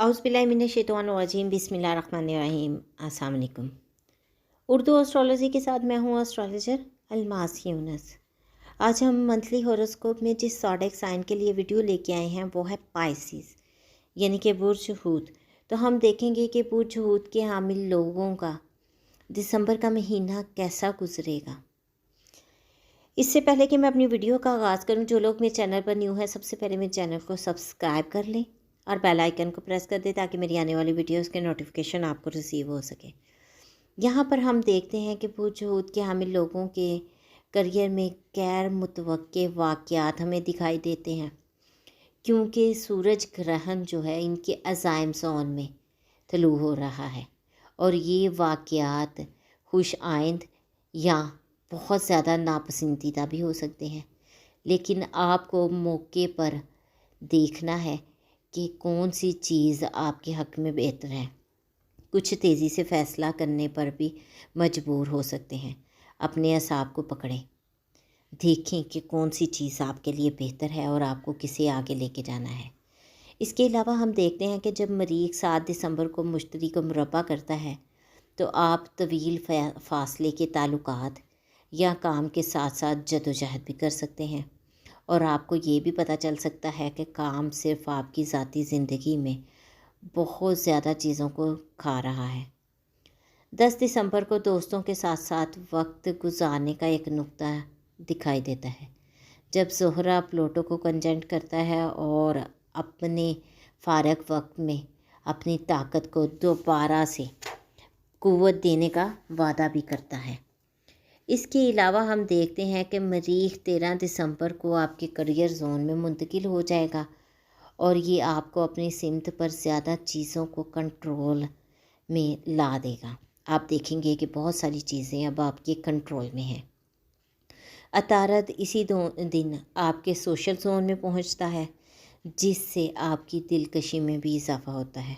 औज़ुबिल्लाहिमिनश्शैतानिर्रजीम बिस्मिल्लाहिर्रहमानिर्रहीम। अस्सलाम वालेकुम। उर्दू एस्ट्रोलॉजी के साथ मैं हूँ एस्ट्रोलॉजर अलमास यूनुस। आज हम मंथली हॉरोस्कोप में जिस ज़ोडिएक साइन के लिए वीडियो लेके आए हैं वो है पाइसिस, यानी कि बुर्ज हूत। तो हम देखेंगे कि बुर्ज हूत के हामिल लोगों का दिसंबर का महीना कैसा गुजरेगा। इससे पहले कि मैं अपनी वीडियो का आगाज़ करूं, जो लोग मेरे चैनल पर न्यू है सबसे पहले मेरे चैनल को सब्सक्राइब कर लें और बेल आइकन को प्रेस कर दें ताकि मेरी आने वाली वीडियोस के नोटिफिकेशन आपको रिसीव हो सके। यहाँ पर हम देखते हैं कि बुर्ज हूत के हामिल लोगों के करियर में गैर मुतवक्के वाक़यात हमें दिखाई देते हैं, क्योंकि सूरज ग्रहण जो है इनके अज़ाइम ज़ोन में तलू हो रहा है और ये वाक़यात खुश आइंद या बहुत ज़्यादा नापसंदीदा भी हो सकते हैं। लेकिन आपको मौके पर देखना है कि कौन सी चीज़ आपके हक़ में बेहतर है। कुछ तेज़ी से फ़ैसला करने पर भी मजबूर हो सकते हैं। अपने असाब को पकड़ें, देखें कि कौन सी चीज़ आपके लिए बेहतर है और आपको किसे आगे लेके जाना है। इसके अलावा हम देखते हैं कि जब मरीख़ 7 दिसंबर को मुश्तरी को मुरब्बा करता है तो आप तवील फ़ासले के ताल्लुकात या काम के साथ साथ जदोजहद भी कर सकते हैं और आपको ये भी पता चल सकता है कि काम सिर्फ आपकी ज़ाती ज़िंदगी में बहुत ज़्यादा चीज़ों को खा रहा है। 10 दिसंबर को दोस्तों के साथ साथ वक्त गुजारने का एक नुक्ता दिखाई देता है, जब ज़ोहरा प्लूटो को कंजंक्ट करता है और अपने फ़ारग वक्त में अपनी ताकत को दोबारा से कुव्वत देने का वादा भी करता है। इसके अलावा हम देखते हैं कि मरीख़ 13 दिसंबर को आपके करियर जोन में मुंतकिल हो जाएगा और ये आपको अपनी सिमत पर ज़्यादा चीज़ों को कंट्रोल में ला देगा। आप देखेंगे कि बहुत सारी चीज़ें अब आपके कंट्रोल में हैं। अतारद इसी दिन आपके सोशल जोन में पहुंचता है, जिससे आपकी दिलकशी में भी इजाफ़ा होता है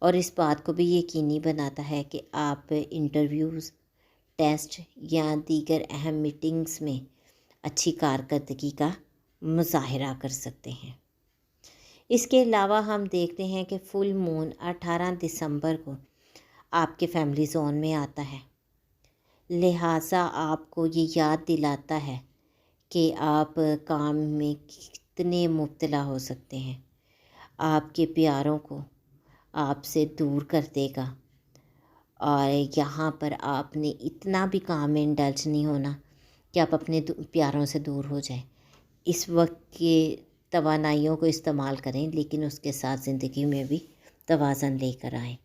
और इस बात को भी यकीनी बनाता है कि आप इंटरव्यूज़, टेस्ट या दीगर अहम मीटिंग्स में अच्छी कारकर्दगी का मुज़ाहरा कर सकते हैं। इसके अलावा हम देखते हैं कि फुल मून 18 दिसंबर को आपके फैमिली जोन में आता है, लिहाजा आपको ये याद दिलाता है कि आप काम में कितने मुब्तला हो सकते हैं। आपके प्यारों को आपसे दूर कर देगा और यहाँ पर आपने इतना भी काम में इंडल्ज नहीं होना कि आप अपने प्यारों से दूर हो जाएं। इस वक्त के तवानाइयों को इस्तेमाल करें, लेकिन उसके साथ ज़िंदगी में भी तवाज़न लेकर आएँ।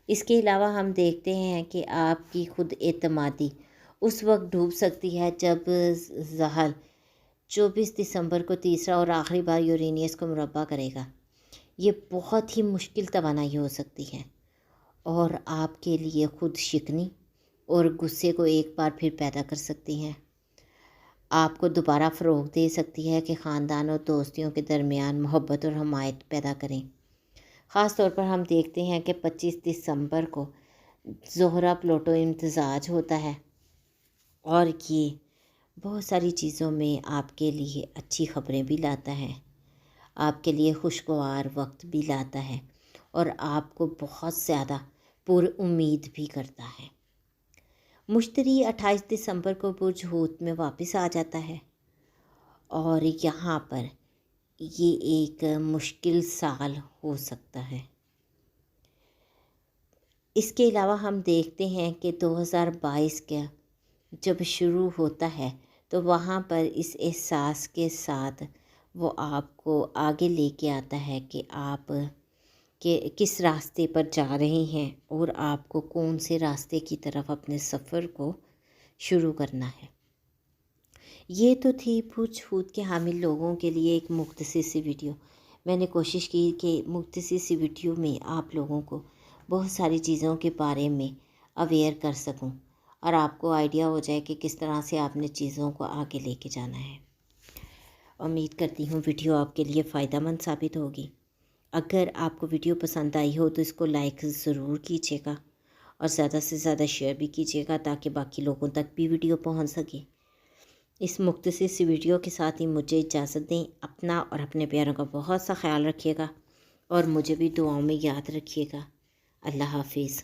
इसके अलावा हम देखते हैं कि आपकी खुद एतमादी उस वक्त डूब सकती है जब ज़हल 24 दिसंबर को तीसरा और आखिरी बार यूरेनियस को मुरब्बा करेगा। ये बहुत ही मुश्किल तवानाई हो सकती है और आपके लिए खुद शिकनी और गुस्से को एक बार फिर पैदा कर सकती हैं। आपको दोबारा फ़रोग़ दे सकती है कि ख़ानदान और दोस्तियों के दरमियान मोहब्बत और हमायत पैदा करें। ख़ास तौर पर हम देखते हैं कि 25 दिसंबर को ज़ोहरा प्लूटो इम्तिज़ाज होता है और ये बहुत सारी चीज़ों में आपके लिए अच्छी ख़बरें भी लाता है, आपके लिए खुशगवार वक्त भी लाता है और आपको बहुत ज़्यादा पुरुम्मीद भी करता है। मुश्तरी 28 दिसंबर को बुर्ज हूत में वापस आ जाता है और यहाँ पर ये एक मुश्किल साल हो सकता है। इसके अलावा हम देखते हैं कि 2022 का जब शुरू होता है तो वहाँ पर इस एहसास के साथ वो आपको आगे लेके आता है कि आप कि किस रास्ते पर जा रहे हैं और आपको कौन से रास्ते की तरफ अपने सफ़र को शुरू करना है। ये तो थी बुर्ज हूत के हामिल लोगों के लिए एक मुख्तसर सी वीडियो। मैंने कोशिश की कि मुख्तसर सी वीडियो में आप लोगों को बहुत सारी चीज़ों के बारे में अवेयर कर सकूं और आपको आइडिया हो जाए कि किस तरह से आपने चीज़ों को आगे लेके जाना है। उम्मीद करती हूँ वीडियो आपके लिए फ़ायदेमंद साबित होगी। अगर आपको वीडियो पसंद आई हो तो इसको लाइक ज़रूर कीजिएगा और ज़्यादा से ज़्यादा शेयर भी कीजिएगा ताकि बाकी लोगों तक भी वीडियो पहुंच सके। इस मुख्तसर सी वीडियो के साथ ही मुझे इजाज़त दें। अपना और अपने प्यारों का बहुत सा ख्याल रखिएगा। اور مجھے بھی دعاؤں میں یاد رکھیے گا۔ اللہ حافظ۔